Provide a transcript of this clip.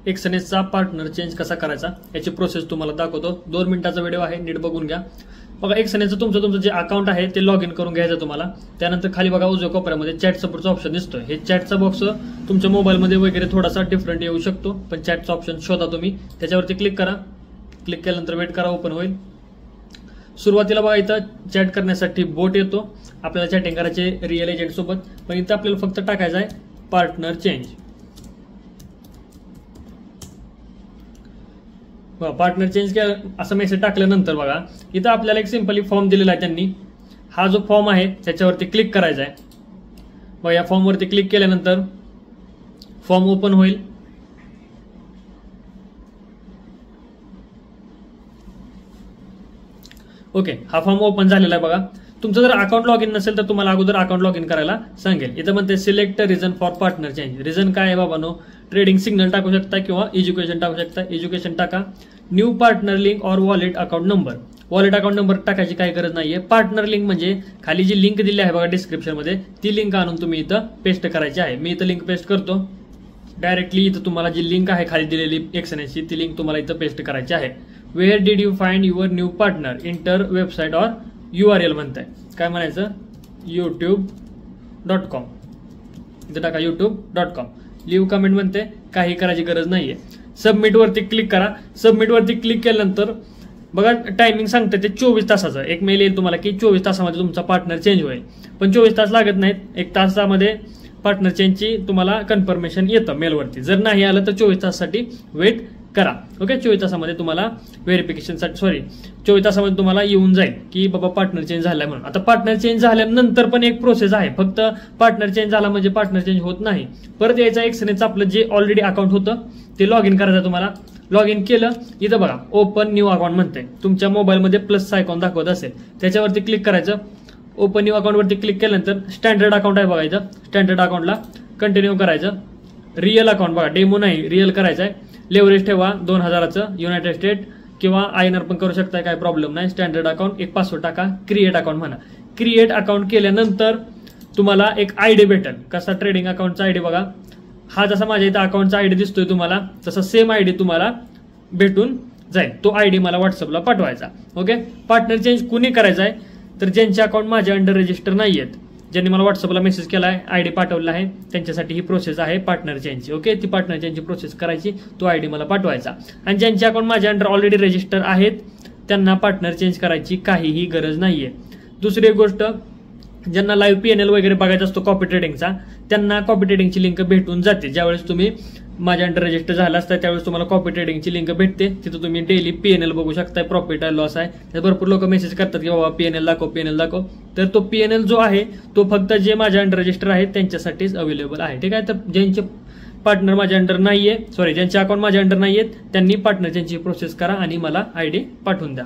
एक्सएनएसचा partner change कसा करायचा याची प्रोसेस तुम्हाला दाखवतो। 2 मिनिटाचा व्हिडिओ आहे, नीट बघून घ्या। बघा, एक्सएनएसचं तुमचं जे अकाउंट आहे ते लॉग इन करून घ्यायचं तुम्हाला। त्यानंतर खाली बघा उजव्या कोपऱ्यामध्ये चॅट सपोर्टचा ऑप्शन दिसतोय। हे चॅटचा बॉक्स तुमच्या मोबाईलमध्ये वगैरे थोडासा डिफरंट येऊ शकतो, पण चॅटचा ऑप्शन शोधा तुम्ही, त्याच्यावरती क्लिक करा। क्लिक केल्यानंतर वेट करा, ओपन होईल। सुरुवातीला बघा इथं चॅट करण्यासाठी बोट येतो, आपल्याला चॅटिंग करायचे रिअल एजंट सोबत, पण इथं आपल्याला फक्त टाकायचं आहे पार्टनर चेंज। पार्टनर चेंज केला असं मेसेज टाकल्यानंतर बघा इथं आपल्याला एक सिंपली फॉर्म दिलेला आहे त्यांनी। हा जो फॉर्म आहे त्याच्यावरती क्लिक करायचा आहे। बघा, या फॉर्मवरती क्लिक केल्यानंतर फॉर्म ओपन होईल। ओके, हा फॉर्म ओपन झालेला आहे। बघा, तुमचं जर अकाउंट लॉग इन नसेल तर तुम्हाला अगोदर अकाउंट लॉग इन करायला सांगेल। इथं म्हणते select reason for partner change. Reason काय आहे बाबांनो, ट्रेडिंग सिग्नल टाकू शकता किंवा एज्युकेशन टाकू शकता। एज्युकेशन टाका, न्यू पार्टनर लिंक और wallet account number. Wallet account number टाकायची काही गरज नाहीये। पार्टनर लिंक म्हणजे खाली जी लिंक दिली आहे बघा डिस्क्रिप्शन मध्ये, ती लिंक आणून तुम्ही इथं पेस्ट करायची आहे। मी इथं लिंक पेस्ट करतो डायरेक्टली। इथं तुम्हाला जी लिंक आहे खाली दिलेली एक्सएनएसची, ती लिंक तुम्हाला इथं पेस्ट करायची आहे। Where did you find your new partner, inter website और URL म्हणताय, काय म्हणायचं, youtube.com। इथं टाका youtube.com। लिव्ह कमेंट म्हणते, काही करायची गरज नाहीये। सबमिट वरती क्लिक करा। सबमिट वरती क्लिक केल्यानंतर बघा टायमिंग सांगते ते 24 तासाचं। एक मेल येईल तुम्हाला की 24 तासामध्ये तुमचा पार्टनर चेंज होईल, पण 24 तास लागत नाहीत। 1 तासामध्ये पार्टनर चेंजची तुम्हाला कन्फर्मेशन येतं मेलवरती। जर नाही आलं तर 24 तासासाठी वेट करा। ओके, 24 तासामध्ये तुम्हाला व्हेरिफिकेशनसाठी 24 तासामध्ये तुम्हाला येऊन जाईल की बाबा पार्टनर चेंज झालाय म्हणून। आता पार्टनर चेंज झाल्यानंतर पण एक प्रोसेस आहे, फक्त पार्टनर चेंज झाला म्हणजे पार्टनर चेंज होत नाही। परत यायचा एक्सएनएसचं आपलं जे ऑलरेडी अकाउंट होतं ते लॉग इन करायचं तुम्हाला। लॉग इन केलं, इथं बघा ओपन न्यू अकाउंट म्हणते, तुमच्या मोबाईलमध्ये प्लसचा आयकॉन दाखवत असेल त्याच्यावरती क्लिक करायचं। ओपन न्यू अकाउंट वरती क्लिक केल्यानंतर स्टँडर्ड अकाउंट आहे बघा, इथं स्टँडर्ड अकाउंटला कंटिन्यू करायचं। रिअल अकाउंट बघा, डेमो नाही, रिअल करायचं आहे। लेवरेज ठेवा 2000चं, युनायटेड स्टेट किंवा INR पण करू शकता, काय प्रॉब्लेम नाही। स्टँडर्ड अकाउंट, एक पासवर्ड टाका, क्रिएट अकाउंट म्हणा। क्रिएट अकाउंट केल्यानंतर तुम्हाला एक आयडी भेटेल। कसा, ट्रेडिंग अकाउंटचा आयडी बघा, हा जसा माझ्या इथं अकाउंटचा आयडी दिसतोय तुम्हाला, तसा सेम आयडी तुम्हाला भेटून जाईल। तो आयडी मला व्हॉट्सअपला पाठवायचा। ओके, पार्टनर चेंज कुणी करायचा आहे तर ज्यांचे अकाउंट माझ्या अंडर रजिस्टर नाहीयेत, ज्यांनी मला व्हॉट्सअपला मेसेज केला आहे, आयडी पाठवला आहे, त्यांच्यासाठी ही प्रोसेस आहे पार्टनर चेंजची। ओके, ती पार्टनर चेंजची प्रोसेस करायची, तो आयडी मला पाठवायचा। आणि ज्यांचे अकाउंट माझ्या अंडर ऑलरेडी रजिस्टर आहेत त्यांना पार्टनर चेंज करायची काहीही गरज नाहीये। दुसरी एक गोष्ट, ज्यांना लाईव्ह PNL वगैरे बघायचा असतो कॉपी ट्रेडिंगचा, त्यांना कॉपी ट्रेडिंगची लिंक भेटून जाते। ज्यावेळेस तुम्ही माझ्या अंडर रजिस्टर झाला असता त्यावेळेस तुम्हाला कॉपी ट्रेडिंगची लिंक भेटते, तिथं तुम्ही डेली PNL बघू शकताय, प्रॉफिट आहे लॉस आहे। भरपूर लोक मेसेज करतात की बाबा PNL दाखव, PNL दाखव, तर तो PNL जो आहे तो फक्त जे माझ्या अंडर रजिस्टर आहे त्यांच्यासाठीच अवेलेबल आहे। ठीक आहे, तर ज्यांचे पार्टनर माझ्या अंडर नाहीये, ज्यांचे अकाउंट माझ्या अंडर नाहीयेत त्यांनी पार्टनर चेंजची प्रोसेस करा आणि मला आयडी पाठवून द्या।